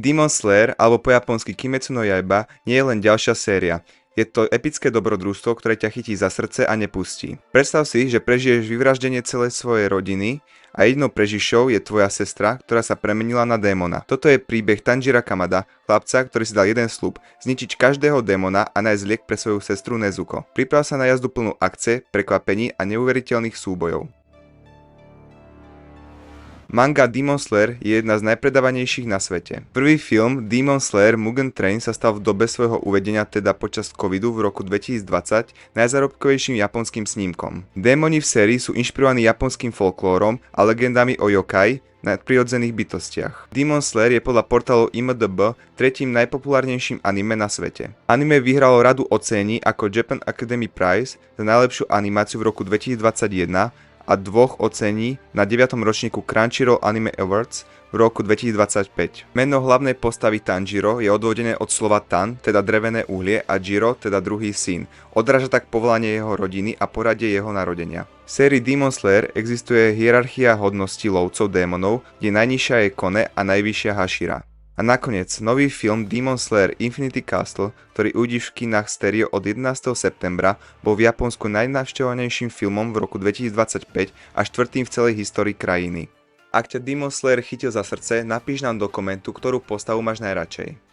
Demon Slayer, alebo po japonsky Kimetsu no Yaiba, nie je len ďalšia séria. Je to epické dobrodružstvo, ktoré ťa chytí za srdce a nepustí. Predstav si, že prežiješ vyvraždenie celej svojej rodiny a jedinou prežišou je tvoja sestra, ktorá sa premenila na démona. Toto je príbeh Tanjira Kamada, chlapca, ktorý si dal jeden sľub, zničiť každého démona a nájsť liek pre svoju sestru Nezuko. Priprav sa na jazdu plnú akcie, prekvapení a neuveriteľných súbojov. Manga Demon Slayer je jedna z najpredávanejších na svete. Prvý film Demon Slayer Mugen Train sa stal v dobe svojho uvedenia, teda počas covidu v roku 2020, najzárobkovejším japonským snímkom. Démoni v sérii sú inšpirovaní japonským folklórom a legendami o yokai, nadprirodzených bytostiach. Demon Slayer je podľa portálu IMDb tretím najpopulárnejším anime na svete. Anime vyhralo radu ocení ako Japan Academy Prize za najlepšiu animáciu v roku 2021 a 2 ocení na 9. ročníku Crunchyroll Anime Awards v roku 2025. Meno hlavnej postavy Tanjiro je odvodené od slova Tan, teda drevené uhlie, a Jiro, teda druhý syn. Odráža tak povolanie jeho rodiny a poradie jeho narodenia. V sérii Demon Slayer existuje hierarchia hodností lovcov démonov, kde najnižšia je Kone a najvyššia Hashira. A nakoniec, nový film Demon Slayer Infinity Castle, ktorý uvidíš v kinách stereo od 11. septembra, bol v Japonsku najnavštevovanejším filmom v roku 2025 a štvrtým v celej histórii krajiny. Ak ťa Demon Slayer chytil za srdce, napíš nám do komentu, ktorú postavu máš najradšej.